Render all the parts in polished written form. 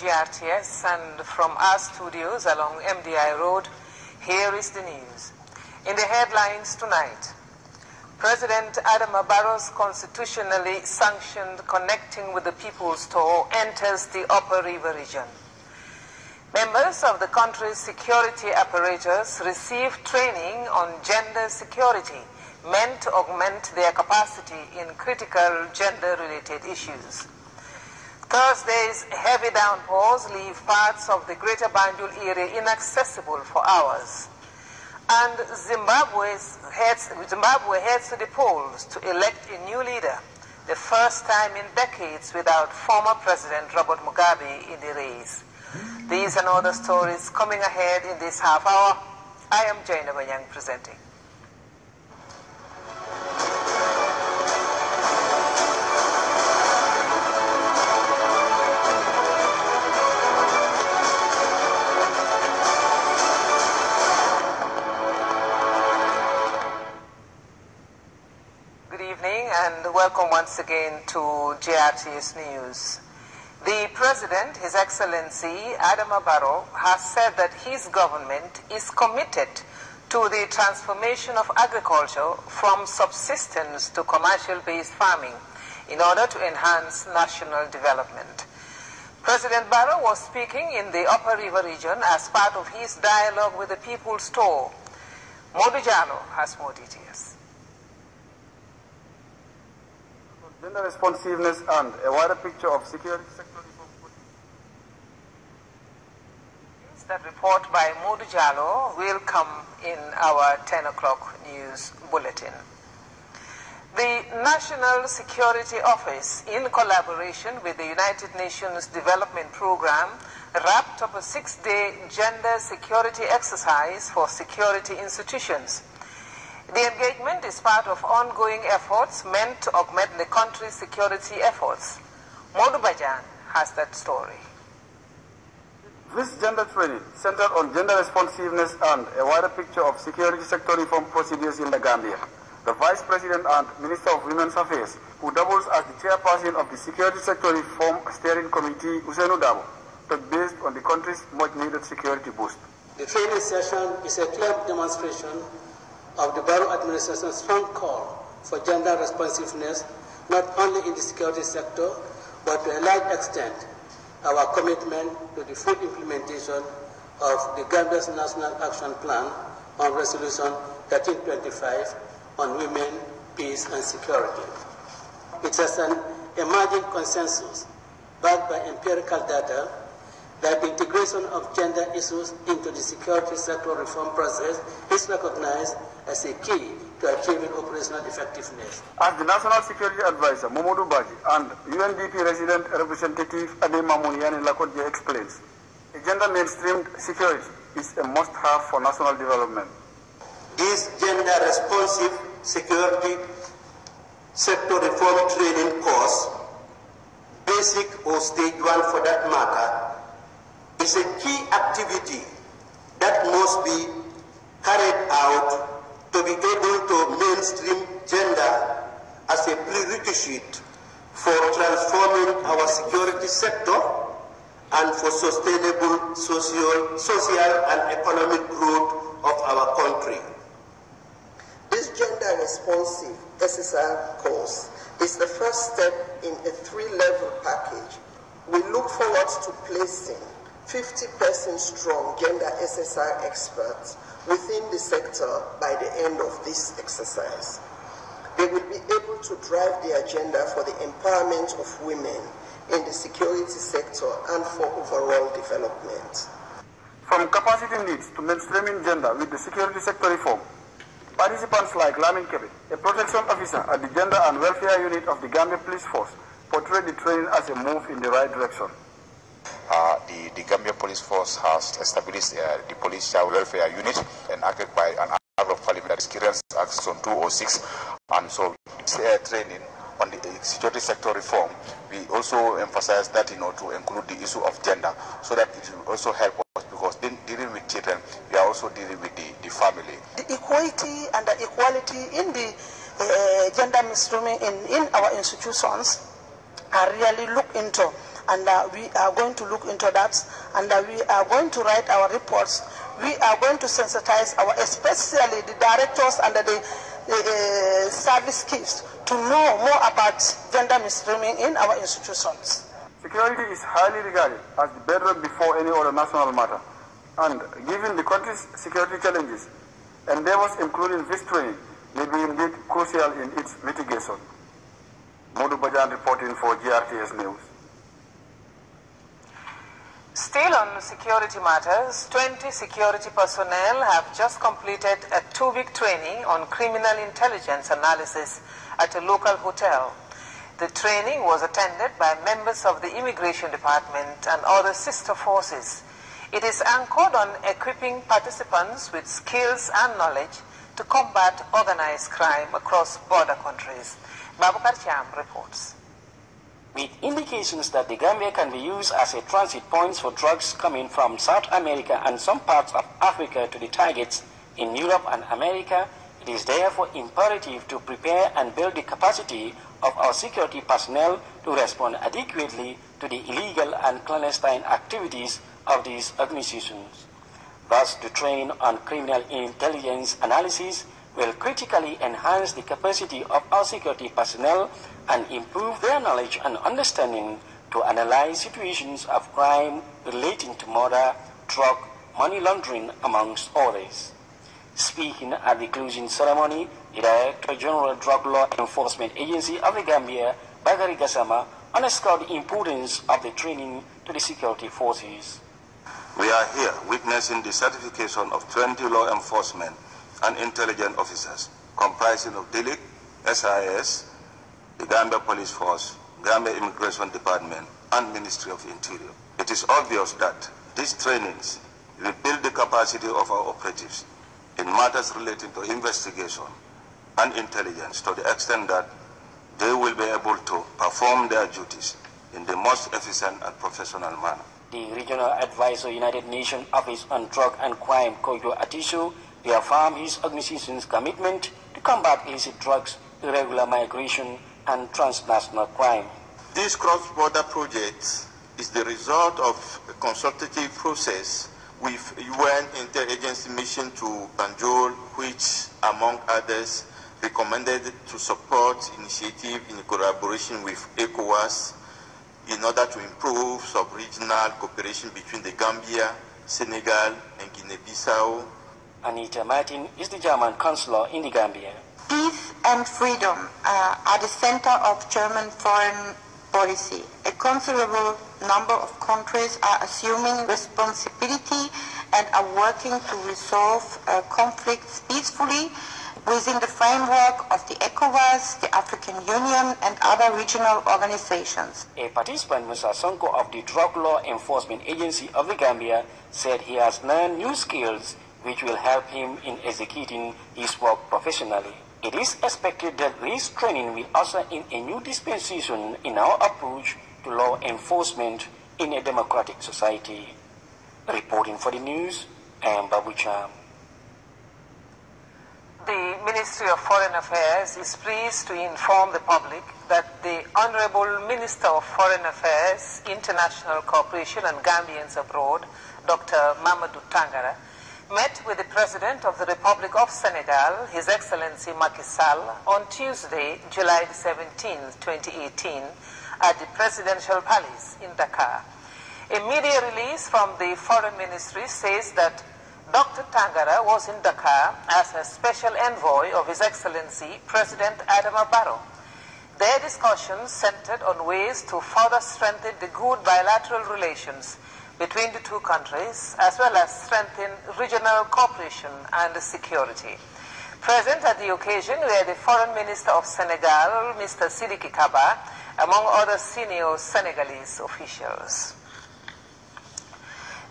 GRTS, and from our studios along MDI Road, here is the news. In the headlines tonight, President Adama Barrow's constitutionally sanctioned Connecting with the People's Tour enters the Upper River region. Members of the country's security apparatus receive training on gender security meant to augment their capacity in critical gender-related issues. Thursday's heavy downpours leave parts of the Greater Banjul area inaccessible for hours. And Zimbabwe heads to the polls to elect a new leader, the first time in decades without former President Robert Mugabe in the race. These and other stories coming ahead in this half hour. I am Jaina Banyang presenting. And welcome once again to GRTS News. The President, His Excellency Adama Barrow, has said that his government is committed to the transformation of agriculture from subsistence to commercial-based farming in order to enhance national development. President Barrow was speaking in the Upper River region as part of his dialogue with the People's Tour. Modu Jallo has more details. Gender responsiveness and a wider picture of security sector reform. That report by Modu Jallo will come in our 10 o'clock news bulletin. The National Security Office, in collaboration with the United Nations Development Program, wrapped up a 6-day gender security exercise for security institutions. The engagement is part of ongoing efforts meant to augment the country's security efforts. Modu Bajan has that story. This gender training centered on gender responsiveness and a wider picture of security sector reform procedures in the Gambia. The Vice President and Minister of Women's Affairs, who doubles as the chairperson of the Security Sector Reform Steering Committee, Usainu Dabo, talked based on the country's much-needed security boost. The training session is a clear demonstration of the Barrow administration's strong call for gender responsiveness, not only in the security sector, but to a large extent, our commitment to the full implementation of the Gambia's National Action Plan on Resolution 1325 on women, peace and security. It has an emerging consensus backed by empirical data that the integration of gender issues into the security sector reform process is recognized as a key to achieving operational effectiveness. As the National Security Advisor, Momodu Baji, and UNDP resident representative Ade Mamouniani Lakodje explains, a gender-mainstreamed security is a must-have for national development. This gender-responsive security sector reform training course, basic or stage 1 for that matter, is a key activity that must be carried out to be able to mainstream gender as a prerequisite for transforming our security sector and for sustainable social and economic growth of our country. This gender-responsive SSR course is the first step in a 3-level package. We look forward to placing 50% strong gender SSR experts within the sector by the end of this exercise. They will be able to drive the agenda for the empowerment of women in the security sector and for overall development. From capacity needs to mainstreaming gender with the security sector reform, participants like Lamin Kebe, a protection officer at the Gender and Welfare Unit of the Gambia Police Force, portrayed the training as a move in the right direction. The Gambia Police Force has established the Police Child Welfare Unit enacted by an Act of Parliament that is Grts Action 206, and so it's training on the security sector reform. We also emphasize that to include the issue of gender, so that it will also help us, because dealing with children, we are also dealing with the family. The equality and the equality in the gender mainstreaming in our institutions are really looked into and we are going to look into that, and we are going to write our reports. We are going to sensitize especially the directors and the service chiefs to know more about gender mainstreaming in our institutions. Security is highly regarded as the bedrock before any other national matter, and given the country's security challenges, endeavors including this training may be indeed crucial in its mitigation. Modu Bajan reporting for GRTS News. Still on security matters, 20 security personnel have just completed a 2-week training on criminal intelligence analysis at a local hotel. The training was attended by members of the Immigration Department and other sister forces. It is anchored on equipping participants with skills and knowledge to combat organized crime across border countries. Babukar Cham reports. With indications that the Gambia can be used as a transit point for drugs coming from South America and some parts of Africa to the targets in Europe and America, it is therefore imperative to prepare and build the capacity of our security personnel to respond adequately to the illegal and clandestine activities of these organizations. Thus, the training on criminal intelligence analysis will critically enhance the capacity of our security personnel and improve their knowledge and understanding to analyze situations of crime relating to murder, drug, money laundering, amongst others. Speaking at the closing ceremony, the Director General Drug Law Enforcement Agency of the Gambia, Bakari Gassama, underscored the importance of the training to the security forces. We are here witnessing the certification of 20 law enforcement and intelligence officers comprising of DILIC, SIS, the Gambia Police Force, Gambia Immigration Department, and Ministry of Interior. It is obvious that these trainings will build the capacity of our operatives in matters relating to investigation and intelligence to the extent that they will be able to perform their duties in the most efficient and professional manner. The Regional Advisor, United Nations Office on Drug and Crime, Kojo Atisho, reaffirmed his organization's commitment to combat illicit drugs, irregular migration, and transnational crime. This cross-border project is the result of a consultative process with UN interagency mission to Banjul, which, among others, recommended to support initiative in collaboration with ECOWAS in order to improve sub-regional cooperation between the Gambia, Senegal, and Guinea-Bissau. Anita Martin is the German consular in the Gambia. Peace and freedom are the center of German foreign policy. A considerable number of countries are assuming responsibility and are working to resolve conflicts peacefully within the framework of the ECOWAS, the African Union, and other regional organizations. A participant, Musa Sonko of the Drug Law Enforcement Agency of the Gambia, said he has learned new skills which will help him in executing his work professionally. It is expected that this training will usher in a new dispensation in our approach to law enforcement in a democratic society. Reporting for the news, I am Babu Cham. The Ministry of Foreign Affairs is pleased to inform the public that the Honorable Minister of Foreign Affairs, International Cooperation and Gambians Abroad, Dr. Mamadou Tangara, met with the President of the Republic of Senegal, His Excellency Macky Sall, on Tuesday, July 17, 2018, at the Presidential Palace in Dakar. A media release from the Foreign Ministry says that Dr. Tangara was in Dakar as a special envoy of His Excellency President Adama Barrow. Their discussions centered on ways to further strengthen the good bilateral relations between the two countries, as well as strengthen regional cooperation and security. Present at the occasion were the Foreign Minister of Senegal, Mr. Sidiki Kaba, among other senior Senegalese officials.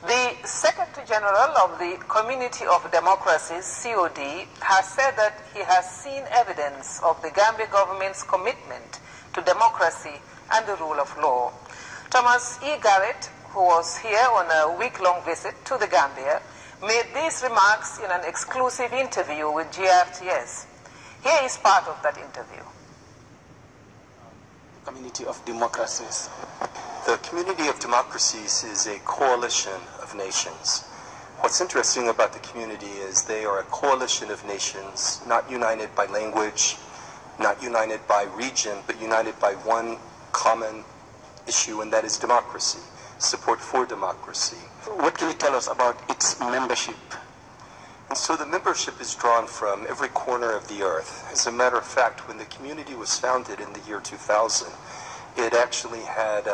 The Secretary General of the Community of Democracies, COD, has said that he has seen evidence of the Gambia government's commitment to democracy and the rule of law. Thomas E. Garrett, who was here on a week-long visit to the Gambia, made these remarks in an exclusive interview with GRTS. Here is part of that interview. Community of Democracies. The Community of Democracies is a coalition of nations. What's interesting about the community is they are a coalition of nations, not united by language, not united by region, but united by one common issue, and that is democracy, support for democracy. What can you tell us about its membership? And so the membership is drawn from every corner of the earth. As a matter of fact, when the community was founded in the year 2000, it actually had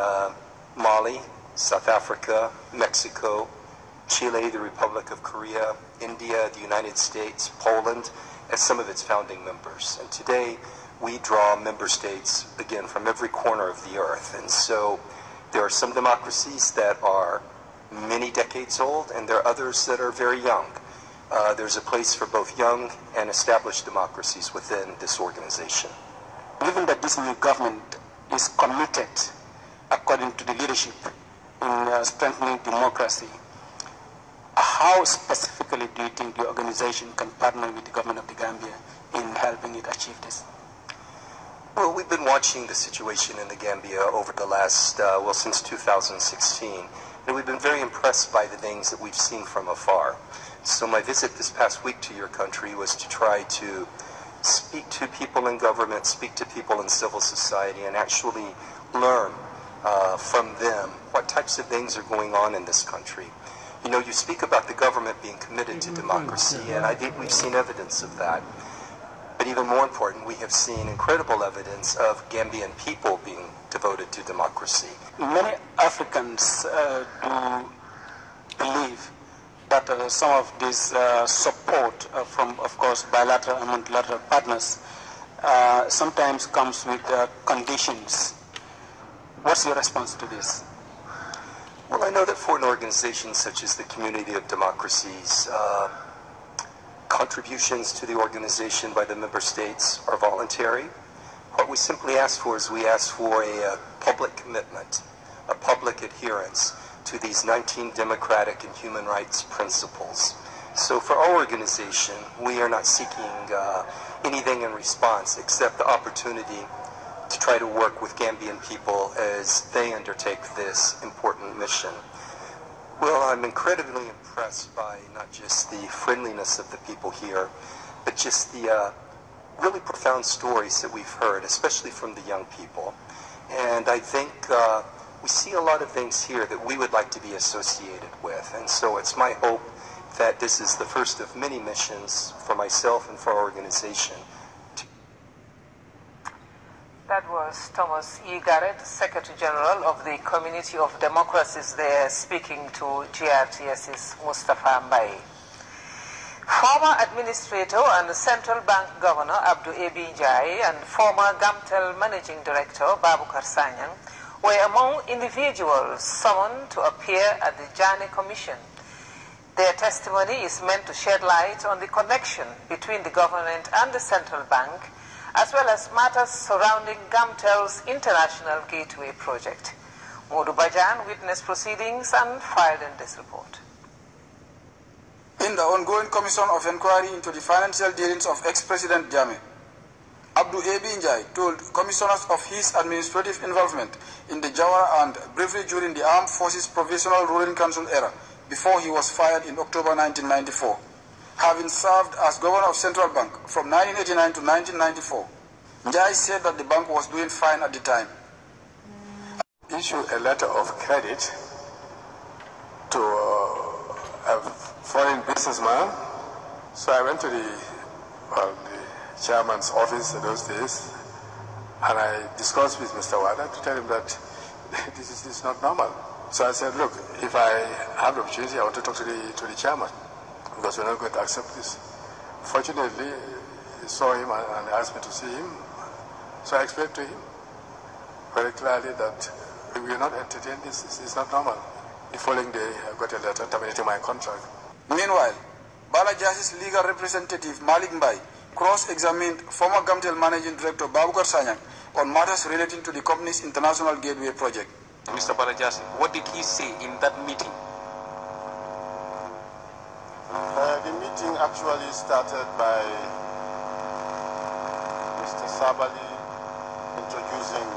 Mali, South Africa, Mexico, Chile, the Republic of Korea, India, the United States, Poland, as some of its founding members. And today, we draw member states, again, from every corner of the earth. And so there are some democracies that are many decades old, and there are others that are very young. There's a place for both young and established democracies within this organization. Given that this new government is committed, according to the leadership, in strengthening democracy, how specifically do you think the organization can partner with the government of the Gambia in helping it achieve this? Well, we've been watching the situation in the Gambia over the last, since 2016, and we've been very impressed by the things that we've seen from afar. So my visit this past week to your country was to try to speak to people in government, speak to people in civil society, and actually learn from them what types of things are going on in this country. You know, you speak about the government being committed to democracy, and I think we've seen evidence of that. But even more important, we have seen incredible evidence of Gambian people being devoted to democracy. Many Africans do believe that some of this support from, of course, bilateral and multilateral partners sometimes comes with conditions. What's your response to this? Well, I know that for an organization such as the Community of Democracies, contributions to the organization by the member states are voluntary. What we simply ask for is we ask for a public commitment, a public adherence to these 19 democratic and human rights principles. So for our organization, we are not seeking anything in response except the opportunity to try to work with Gambian people as they undertake this important mission. Well, I'm incredibly impressed by not just the friendliness of the people here, but just the really profound stories that we've heard, especially from the young people. And I think we see a lot of things here that we would like to be associated with. And so it's my hope that this is the first of many missions for myself and for our organization. That was Thomas E. Garrett, Secretary General of the Community of Democracies there, speaking to GRTS's Mustafa Mbaye. Former Administrator and Central Bank Governor Abdou Ebi Njai and former Gamtel Managing Director Babukar Sanyang were among individuals summoned to appear at the Janneh Commission. Their testimony is meant to shed light on the connection between the government and the central bank, as well as matters surrounding Gamtel's International Gateway project. Modu Bajan witnessed proceedings and filed in this report. In the ongoing Commission of Inquiry into the financial dealings of ex-President Jammeh, Abdou Ebi Njai told commissioners of his administrative involvement in the Jawara and briefly during the Armed Forces Provisional Ruling Council era before he was fired in October 1994. Having served as governor of Central Bank from 1989 to 1994, Njai said that the bank was doing fine at the time. Issue a letter of credit to a foreign businessman. So I went to the chairman's office in those days, and I discussed with Mr. Wada to tell him that this is not normal. So I said, look, if I have the opportunity, I want to talk to the chairman, because we're not going to accept this. Fortunately, he saw him and asked me to see him. So I explained to him very clearly that we will not entertain this. It's not normal. The following day, I got a letter terminating my contract. Meanwhile, Balajasi's legal representative Malik Mbai cross-examined former Gamtel Managing Director Babukar Sanyang on matters relating to the company's International Gateway project. Mr. Balajasi, what did he say in that meeting? The meeting actually started by Mr. Sabali introducing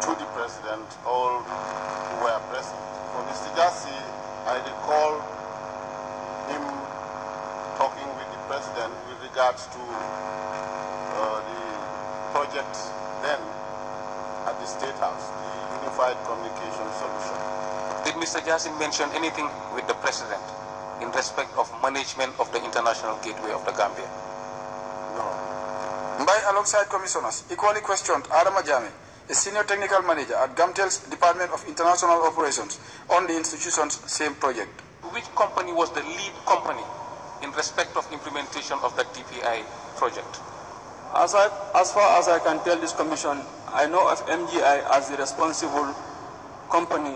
to the press President, all who were present. For Mr. Jassy, I recall him talking with the President with regards to the project then at the State House, the Unified Communication Solution. Did Mr. Jassy mention anything with the President in respect of management of the international gateway of the Gambia? No. Mbai, alongside commissioners, equally questioned Adama Jame, a senior technical manager at Gamtel's Department of International Operations, on the institution's same project. Which company was the lead company in respect of implementation of the TPI project? As far as I can tell this commission, I know of MGI as the responsible company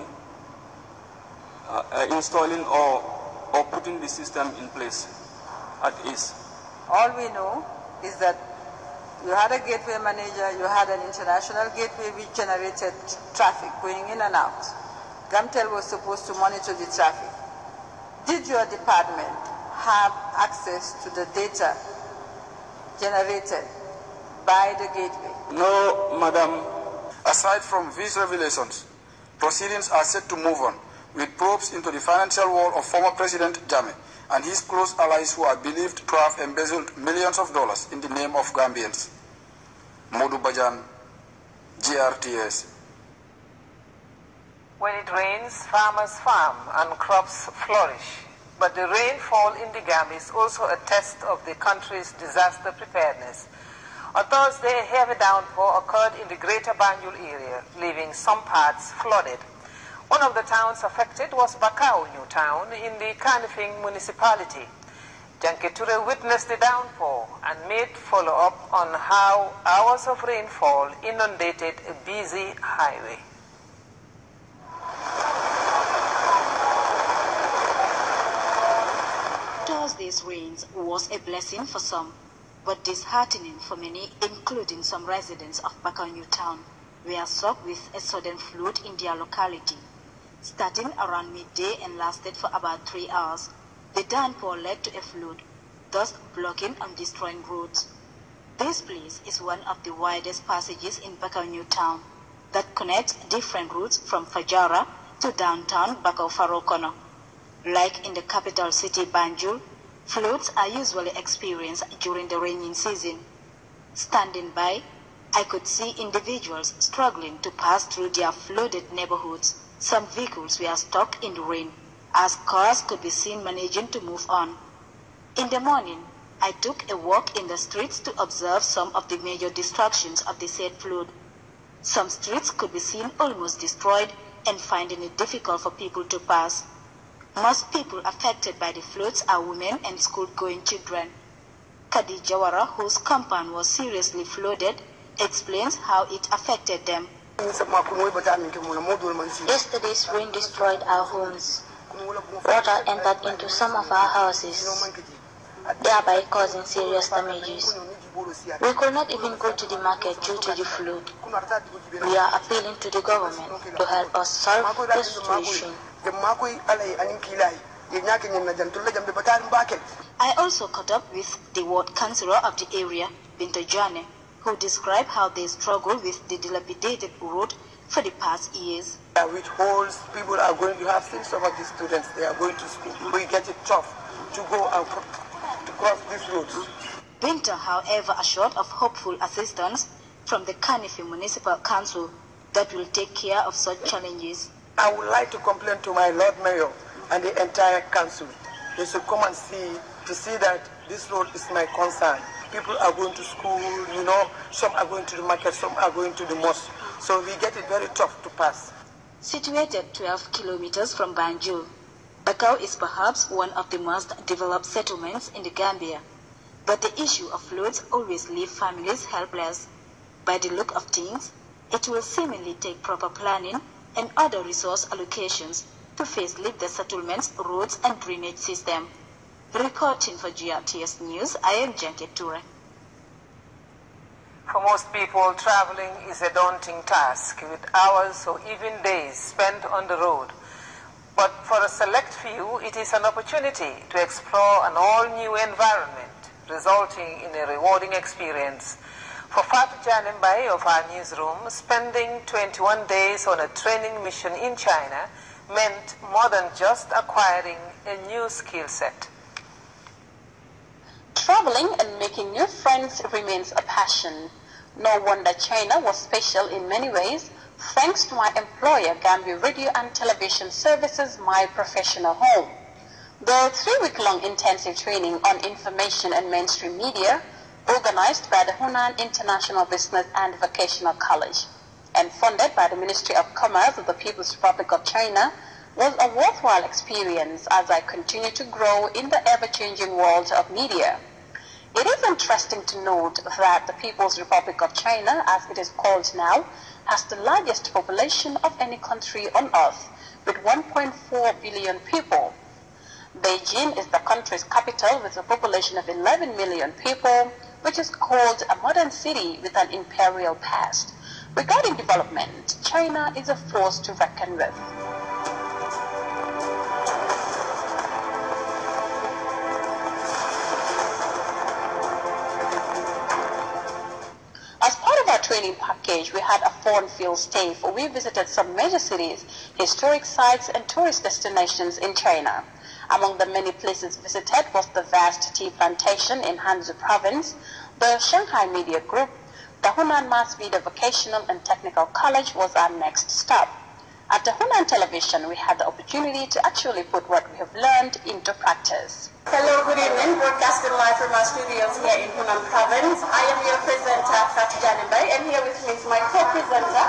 installing or putting the system in place at ease. All we know is that you had a gateway manager, you had an international gateway which generated traffic going in and out. Gamtel was supposed to monitor the traffic. Did your department have access to the data generated by the gateway? No, Madam. Aside from these revelations, proceedings are set to move on, with probes into the financial world of former President Jammeh and his close allies who are believed to have embezzled millions of dollars in the name of Gambians. Modu Bajan, GRTS. When it rains, farmers farm and crops flourish. But the rainfall in the Gambia is also a test of the country's disaster preparedness. On Thursday, a heavy downpour occurred in the greater Banjul area, leaving some parts flooded. One of the towns affected was Bakau New Town in the Kanifing municipality. Janketure witnessed the downpour and made follow-up on how hours of rainfall inundated a busy highway. Thursday's rains was a blessing for some, but disheartening for many, including some residents of Bakau New Town, were soaked with a sudden flood in their locality. Starting around midday and lasted for about 3 hours, the downpour led to a flood, thus blocking and destroying roads. This place is one of the widest passages in Bakau New Town that connects different routes from Fajara to downtown Bakau Farokono. Like in the capital city Banjul, floods are usually experienced during the rainy season. Standing by, I could see individuals struggling to pass through their flooded neighborhoods. Some vehicles were stuck in the rain, as cars could be seen managing to move on. In the morning, I took a walk in the streets to observe some of the major destructions of the said flood. Some streets could be seen almost destroyed and finding it difficult for people to pass. Most people affected by the floods are women and school-going children. Kadi Jawara, whose compound was seriously flooded, explains how it affected them. Yesterday's rain destroyed our homes. Water entered into some of our houses, thereby causing serious damages. We could not even go to the market due to the flood. We are appealing to the government to help us solve the situation. I also caught up with the ward councillor of the area, Binta Jane, who described how they struggle with the dilapidated road for the past years. With holes, people are going to have seen some of the students, they are going to school. We get it tough to go out to cross these roads. Binta, however, assured of hopeful assistance from the Kanifi Municipal Council that will take care of such challenges. I would like to complain to my Lord Mayor and the entire council. They should come and see that this road is my concern. People are going to school, some are going to the market, some are going to the mosque. So we get it very tough to pass. Situated 12 kilometers from Banjul, Bakau is perhaps one of the most developed settlements in the Gambia. But the issue of floods always leaves families helpless. By the look of things, it will seemingly take proper planning and other resource allocations to facelift the settlement's roads and drainage system. Reporting for GRTS News, I am Janke Ture. For most people, traveling is a daunting task, with hours or even days spent on the road. But for a select few, it is an opportunity to explore an all-new environment, resulting in a rewarding experience. For Fatou Janembai of our newsroom, spending 21 days on a training mission in China meant more than just acquiring a new skill set. Traveling and making new friends remains a passion. No wonder China was special in many ways, thanks to my employer, Gambia Radio and Television Services, my professional home. The 3-week-long intensive training on information and mainstream media, organized by the Hunan International Business and Vocational College and funded by the Ministry of Commerce of the People's Republic of China, was a worthwhile experience as I continue to grow in the ever-changing world of media. It is interesting to note that the People's Republic of China, as it is called now, has the largest population of any country on earth, with 1.4 billion people. Beijing is the country's capital with a population of 11 million people, which is called a modern city with an imperial past. Regarding development, China is a force to reckon with. As part of our training package, we had a fun-filled stay for we visited some major cities, historic sites, and tourist destinations in China. Among the many places visited was the vast tea plantation in Hanzhou Province, the Shanghai Media Group, the Hunan Mass Media Vocational and Technical College was our next stop. At the Hunan Television, we had the opportunity to actually put what we have learned into practice. Hello, good evening. Broadcasting live from our studios here in Hunan Province. I am your presenter, Fatou Janembai, and here with me is my co-presenter.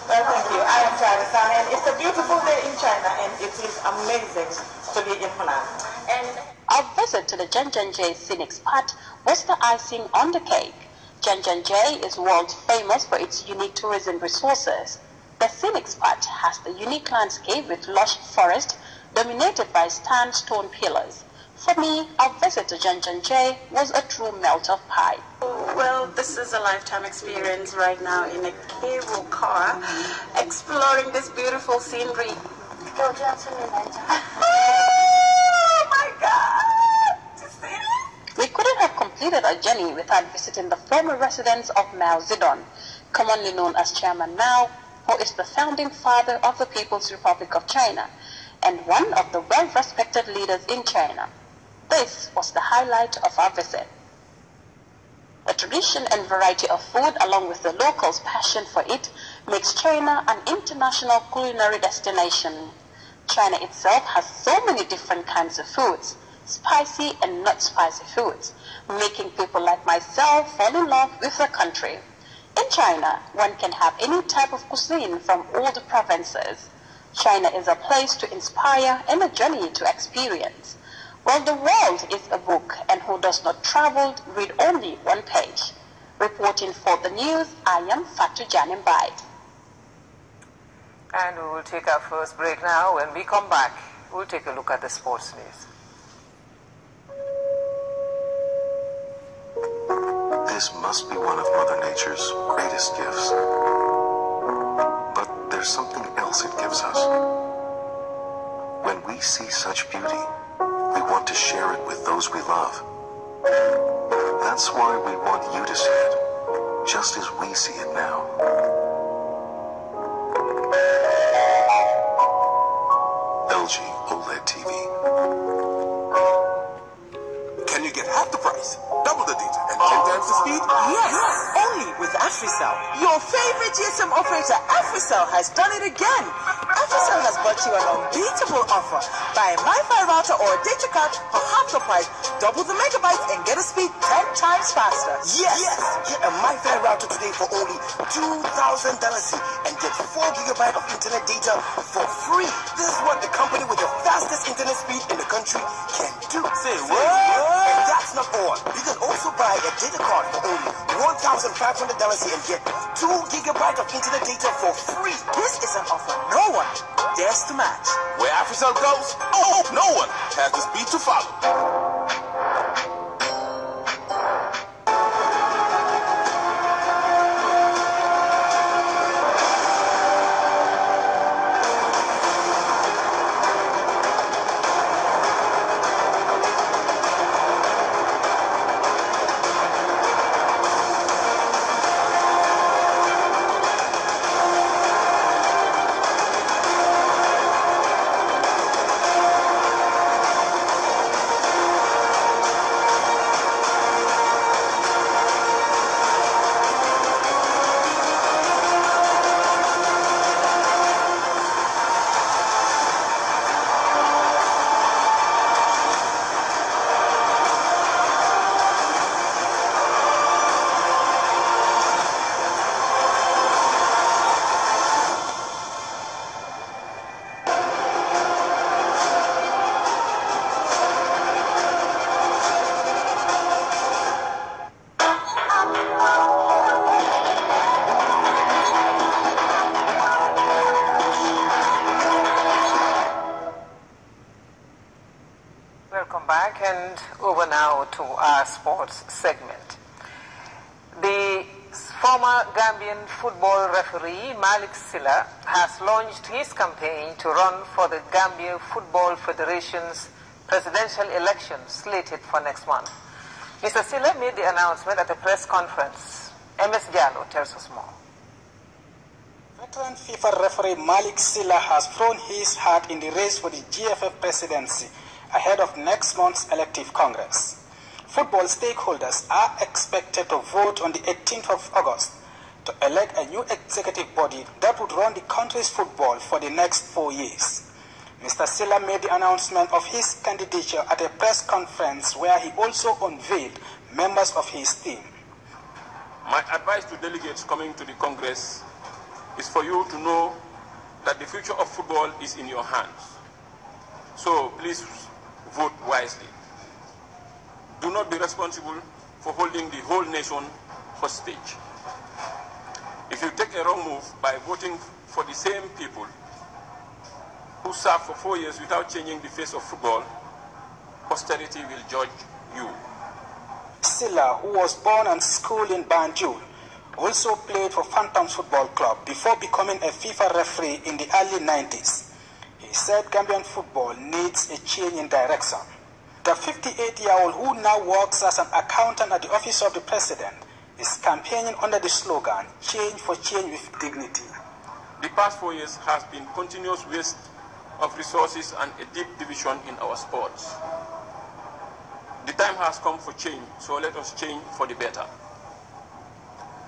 Well, thank you. I am Travis, and it's a beautiful day in China, and it is amazing to be in Hunan. And our visit to the Zhangjiajie scenic spot was the icing on the cake. Zhangjiajie is world famous for its unique tourism resources. The scenic spot has the unique landscape with lush forest dominated by sandstone pillars. For me, our visit to Zhangjiajie was a true melt of pie. Well, this is a lifetime experience right now in a cable car, exploring this beautiful scenery. Oh my God! We couldn't have completed our journey without visiting the former residence of Mao Zedong, commonly known as Chairman Mao, who is the founding father of the People's Republic of China and one of the well-respected leaders in China. This was the highlight of our visit. The tradition and variety of food, along with the locals' passion for it, makes China an international culinary destination. China itself has so many different kinds of foods, spicy and not spicy foods, making people like myself fall in love with the country. In China, one can have any type of cuisine from all the provinces. China is a place to inspire and a journey to experience. Well, the world is a book, and who does not travel read only one page. Reporting for the news, I am Fatou Janembai. And we will take our first break now. When we come back, we'll take a look at the sports news. This must be one of Mother Nature's greatest gifts. But there's something else it gives us. When we see such beauty, we want to share it with those we love. That's why we want you to see it, just as we see it now. LG OLED TV. Can you get half the price, double the data, and 10 times the speed? Yes, only with AfriCell. Your favorite GSM operator, AfriCell, has done it again. AfriCell has brought you an unbeatable offer. Buy a MiFi router or a data card for half the price, double the megabytes, and get a speed 10 times faster. Yes! Get a MiFi router today for only $2,000 and get 4 gigabytes of internet data for free. This is what the company with the fastest internet speed in the country can do. Say what? And that's not all. You can also buy a data card for only $1,500 and get 2 gigabytes of internet data for free. This is an offer no one dares to match. Where AfriCell goes, no one has the speed to follow. hand over now to our sports segment. The former Gambian football referee Malik Silla has launched his campaign to run for the Gambia Football Federation's presidential election slated for next month. Mr. Silla made the announcement at a press conference. MS Jallo tells us more. Veteran FIFA referee Malik Silla has thrown his hat in the race for the GFF presidency ahead of next month's elective Congress. Football stakeholders are expected to vote on the 18th of August to elect a new executive body that would run the country's football for the next 4 years. Mr. Silla made the announcement of his candidature at a press conference where he also unveiled members of his team. My advice to delegates coming to the Congress is for you to know that the future of football is in your hands. So please vote wisely. Do not be responsible for holding the whole nation hostage. If you take a wrong move by voting for the same people who served for 4 years without changing the face of football, posterity will judge you. Silla, who was born and schooled in Banjul, also played for Phantoms Football Club before becoming a FIFA referee in the early 90s. He said Gambian football needs a change in direction. The 58-year-old, who now works as an accountant at the office of the president, is campaigning under the slogan, "Change for change with dignity." The past 4 years has been continuous waste of resources and a deep division in our sports. The time has come for change, so let us change for the better.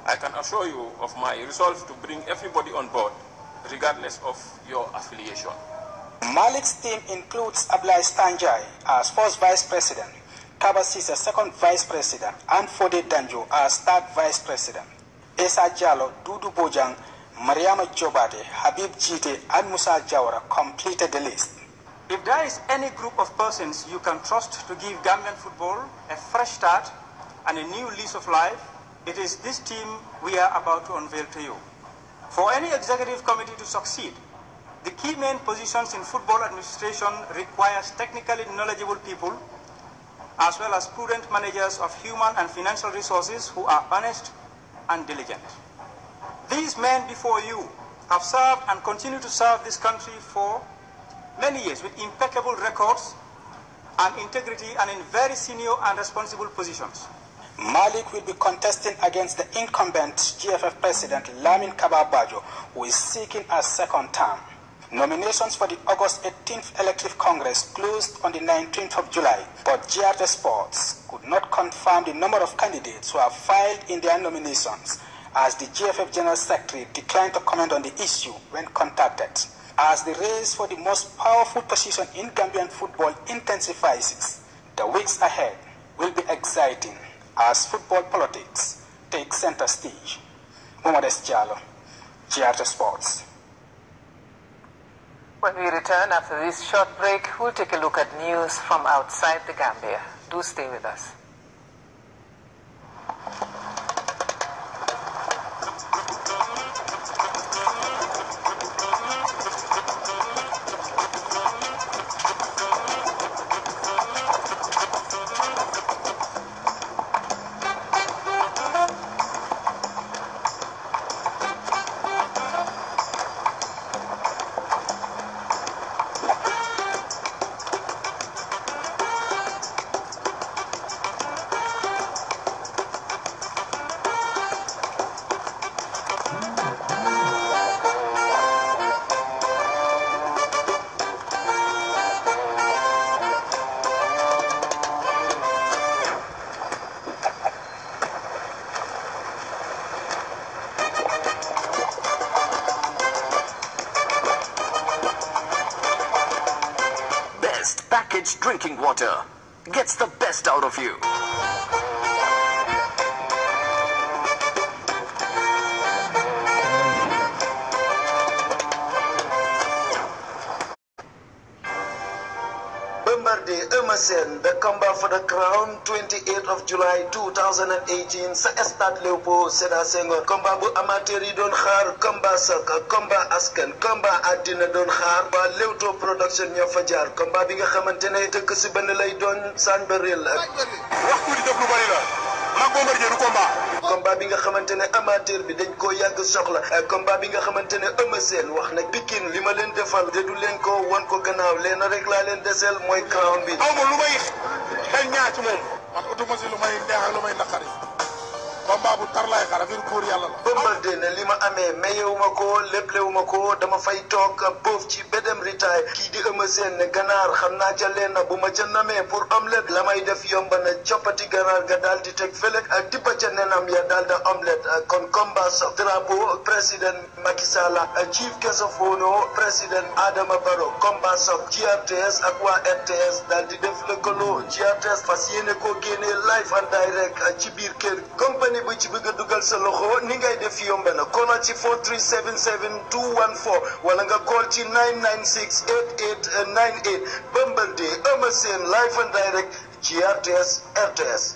I can assure you of my resolve to bring everybody on board, regardless of your affiliation. Malik's team includes Ablai Stanjai as first vice president, Kabassis as second vice president, and Fode Danjo as third vice president. Esa Jallo, Dudu Bojang, Mariama Jobade, Habib Jite, and Musa Jawara completed the list. If there is any group of persons you can trust to give Gambian football a fresh start and a new lease of life, it is this team we are about to unveil to you. For any executive committee to succeed, the key main positions in football administration requires technically knowledgeable people, as well as prudent managers of human and financial resources who are honest and diligent. These men before you have served and continue to serve this country for many years with impeccable records and integrity and in very senior and responsible positions. Malik will be contesting against the incumbent GFF president Lamin Kababajo, who is seeking a second term. Nominations for the August 18th elective Congress closed on the 19th of July, but GRT Sports could not confirm the number of candidates who have filed in their nominations, as the GFF General Secretary declined to comment on the issue when contacted. As the race for the most powerful position in Gambian football intensifies, the weeks ahead will be exciting as football politics take center stage. Mohamed Jallo, GRT Sports. When we return after this short break, we'll take a look at news from outside the Gambia. Do stay with us. Drinking water gets the best out of you. Bombardier Emerson, the combat for the crown 28th of July 2018 sa stade Léopold Sédar Senghor. Combat bu amateur yi doon xaar, combat saka, combat askan, combat àddina doon xaar. Waa Leewtoo production ñoo fa jaar. Combat bi nga xamante ne tëkk si benn lay doon saan baril. Waxtu di def lu bari la. Mag Bombardier du combat. Combat bi nga xamante ne amateur bi dañ koo yàgg soxla. Combat bi nga xamante ne Eumeu Sène wax na Pikine li ma leen defal de du leen ko wan ko gannaaw leen rek laa leen desel mooy crown bi. Aw ma lu may xel ñaar ci moom. Man utuma si lu may neex ak lu may naqari. Combat bu tar laay xaar affaire góor yàlla la. Bombardier ne li ma amee mayewuma ko léplewuma ko dama fay toog boof ci bedem ritaay kii di Eumeu Sène ne ganaar xam naa ca leen na bu ma ca namee pour omelette la may def yomba na coppati ganaar ga daal di teg fële ak dippa ca nenam ya daal da omelette kon combat sox drapeau président Macky Sall chief guest of honor président Adama Barrow combat sox GRTS ak waa RTS daal di def lëkkaloo GRTS fas yéene koo génnee live and direct ci biir kër compagnie bu ci bëgg a dugal sa loxo ni ngay def yomb na kola ci 4377214 wala nga call ci 9968898 Bombardier Eumeu Sène live and direct GRTS RTS.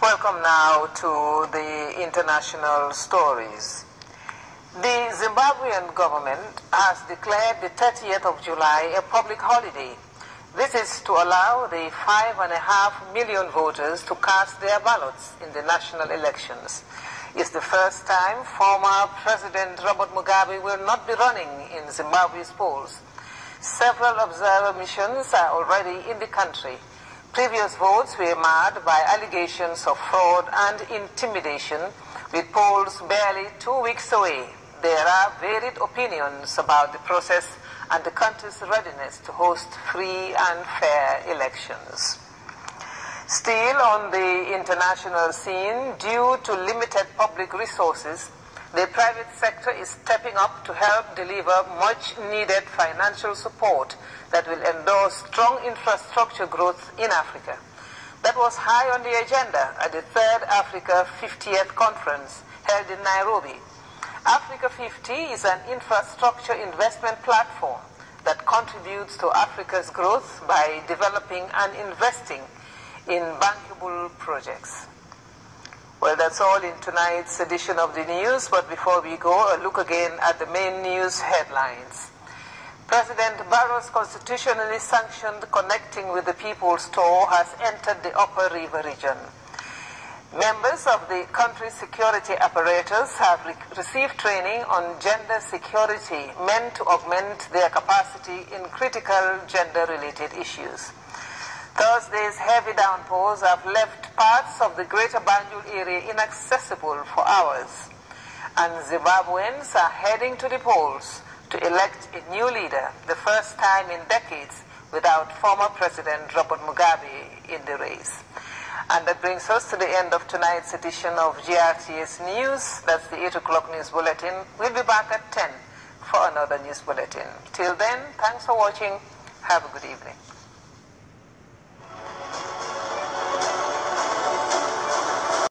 Welcome now to the international stories. The Zimbabwean government has declared the 30th of July a public holiday. This is to allow the 5.5 million voters to cast their ballots in the national elections. It's the first time former President Robert Mugabe will not be running in Zimbabwe's polls. Several observer missions are already in the country. Previous votes were marred by allegations of fraud and intimidation, with polls barely 2 weeks away. There are varied opinions about the process and the country's readiness to host free and fair elections. Still on the international scene, due to limited public resources, the private sector is stepping up to help deliver much-needed financial support that will endorse strong infrastructure growth in Africa. That was high on the agenda at the 3rd Africa 50th Conference held in Nairobi. Africa 50 is an infrastructure investment platform that contributes to Africa's growth by developing and investing in bankable projects. Well, that's all in tonight's edition of the news, but before we go, a look again at the main news headlines. President Barrow's constitutionally sanctioned Connecting with the People's Tour has entered the Upper River region. Members of the country's security apparatus have received training on gender security meant to augment their capacity in critical gender-related issues. Thursday's heavy downpours have left parts of the greater Banjul area inaccessible for hours, and Zimbabweans are heading to the polls to elect a new leader, the first time in decades without former President Robert Mugabe in the race. And that brings us to the end of tonight's edition of GRTS News. That's the 8 o'clock news bulletin. We'll be back at 10 for another news bulletin. Till then, thanks for watching. Have a good evening.